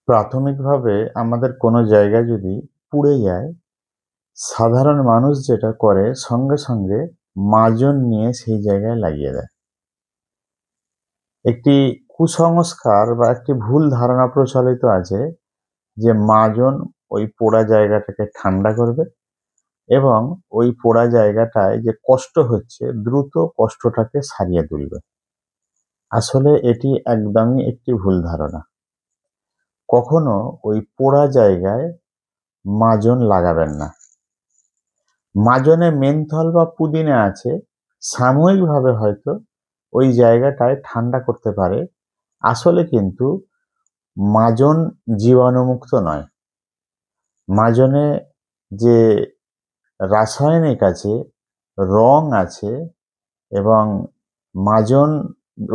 প্রাথমিকভাবে আমাদের কোনো জায়গায় যদি পুড়ে যায়, সাধারণ মানুষ যেটা করে সঙ্গে সঙ্গে মাজন নিয়ে সেই জায়গায় লাগিয়ে দেয়। একটি কুসংস্কার বা একটি ভুল ধারণা প্রচলিত আছে যে মাজন ওই পোড়া জায়গাটাকে ঠান্ডা করবে এবং ওই পোড়া জায়গাটায় যে কষ্ট হচ্ছে দ্রুত কষ্টটাকে সারিয়ে তুলবে। আসলে এটি একদমই একটি ভুল ধারণা। কখনো ওই পোড়া জায়গায় মাজন লাগাবেন না। মাজনে মেন্থল বা পুদিনা আছে, সাময়িকভাবে হয়তো ওই জায়গাটায় ঠান্ডা করতে পারে। আসলে কিন্তু মাজন জীবাণুমুক্ত নয়। মাজনে যে রাসায়নিক আছে, রং আছে এবং মাজন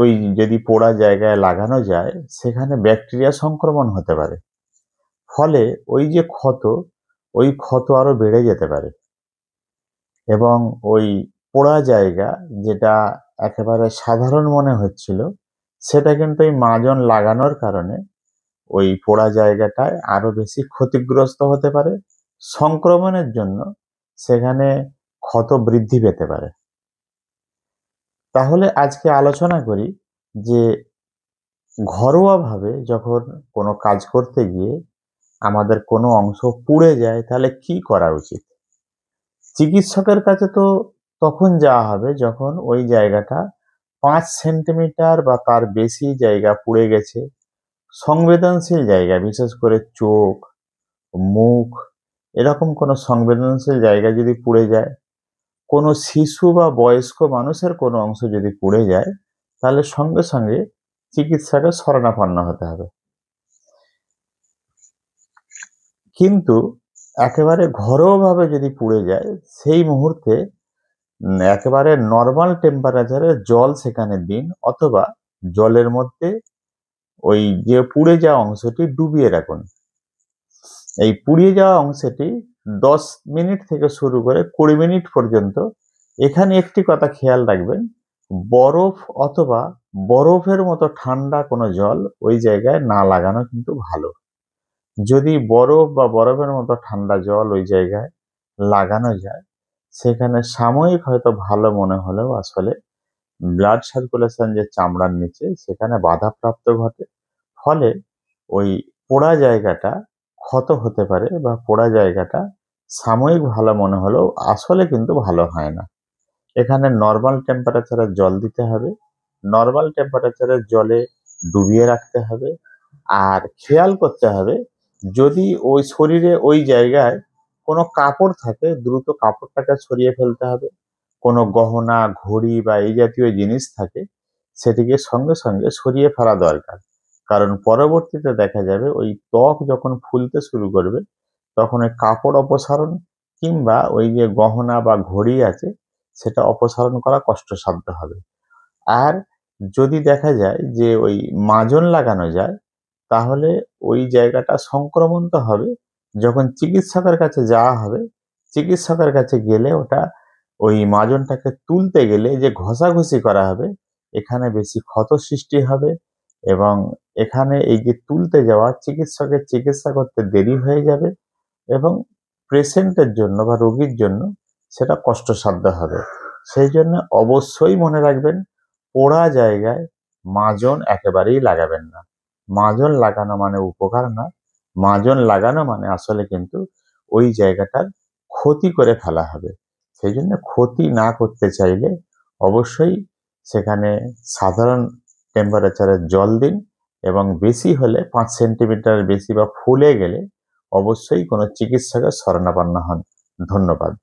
ওই যদি পোড়া জায়গায় লাগানো যায় সেখানে ব্যাকটেরিয়া সংক্রমণ হতে পারে। ফলে ওই যে ক্ষত, ওই ক্ষত আরো বেড়ে যেতে পারে এবং ওই পোড়া জায়গা যেটা একেবারে সাধারণ মনে হচ্ছিল সেটা কিন্তু এই মাজন লাগানোর কারণে ওই পোড়া জায়গাটায় আরো বেশি ক্ষতিগ্রস্ত হতে পারে। সংক্রমণের জন্য সেখানে ক্ষত বৃদ্ধি পেতে পারে। তাহলে আজকে আলোচনা করি যে ঘরোয়াভাবে যখন কোনো কাজ করতে গিয়ে আমাদের কোনো অংশ পুড়ে যায় তাহলে কি করা উচিত। চিকিৎসকের কাছে তো তখন যাওয়া হবে যখন ওই জায়গাটা 5 সেন্টিমিটার বা তার বেশি জায়গা পুড়ে গেছে। সংবেদনশীল জায়গা, বিশেষ করে চোখ, মুখ, এরকম কোনো সংবেদনশীল জায়গা যদি পুড়ে যায়, কোনো শিশু বা বয়স্ক মানুষের কোনো অংশ যদি পুড়ে যায়, তাহলে সঙ্গে সঙ্গে চিকিৎসকের শরণাপন্ন হতে হবে। কিন্তু একেবারে ঘরোয়াভাবে যদি পুড়ে যায় সেই মুহূর্তে একেবারে নর্মাল টেম্পারেচারে জল সেখানে দিন, অথবা জলের মধ্যে ওই যে পুড়ে যাওয়া অংশটি ডুবিয়ে রাখুন। এই পুড়িয়ে যাওয়া অংশটি 10 মিনিট থেকে শুরু করে 20 মিনিট পর্যন্ত। এখানে একটি কথা খেয়াল রাখবেন, বরফ অথবা বরফের মতো ঠান্ডা কোনো জল ওই জায়গায় না লাগানো কিন্তু ভালো। যদি বরফ বা বরফের মতো ঠান্ডা জল ওই জায়গায় লাগানো যায়, সেখানে সাময়িক হয়তো ভালো মনে হলেও আসলে ব্লাড সার্কুলেশন যে চামড়ার নিচে সেখানে বাধাপ্রাপ্ত ঘটে। ফলে ওই পোড়া জায়গাটা ক্ষত হতে পারে বা পোড়া জায়গাটা সাময়িক ভালো মনে হলেও আসলে কিন্তু ভালো হয় না। এখানে নর্মাল টেম্পারেচারে জল দিতে হবে, নর্মাল টেম্পারেচারের জলে ডুবিয়ে রাখতে হবে। আর খেয়াল করতে হবে, যদি ওই শরীরে ওই জায়গায় কোনো কাপড় থাকে দ্রুত কাপড়টাকে সরিয়ে ফেলতে হবে। কোনো গহনা, ঘড়ি বা এই জাতীয় জিনিস থাকে সেটিকে সঙ্গে সঙ্গে সরিয়ে ফেলা দরকার। কারণ পরবর্তীতে দেখা যাবে ওই ত্বক যখন ফুলতে শুরু করবে তখন ওই কাপড় অপসারণ কিংবা ওই যে গহনা বা ঘড়ি আছে সেটা অপসারণ করা কষ্টসাধ্য হবে। আর যদি দেখা যায় যে ওই মাজন লাগানো যায় তাহলে ওই জায়গাটা সংক্রমণ তো হবে। যখন চিকিৎসকের কাছে যাওয়া হবে, চিকিৎসকের কাছে গেলে ওটা ওই মাজনটাকে তুলতে গেলে যে ঘষাঘষি করা হবে এখানে বেশি ক্ষত সৃষ্টি হবে এবং এখানে এই যে তুলতে যাওয়া চিকিৎসকের চিকিৎসা করতে দেরি হয়ে যাবে এবং পেশেন্টের জন্য বা রোগীর জন্য সেটা কষ্টসাধ্য হবে। সেই জন্য অবশ্যই মনে রাখবেন, পোড়া জায়গায় মাজন একেবারেই লাগাবেন না। মাজন লাগানো মানে উপকার না, মাজন লাগানো মানে আসলে কিন্তু ওই জায়গাটার ক্ষতি করে ফেলা হবে। সেই জন্য ক্ষতি না করতে চাইলে অবশ্যই সেখানে সাধারণ টেম্পারেচারে জল দিন এবং বেশি হলে 5 সেন্টিমিটার বেশি বা ফুলে গেলে অবশ্যই কোনো চিকিৎসকের শরণাপন্ন হন। ধন্যবাদ।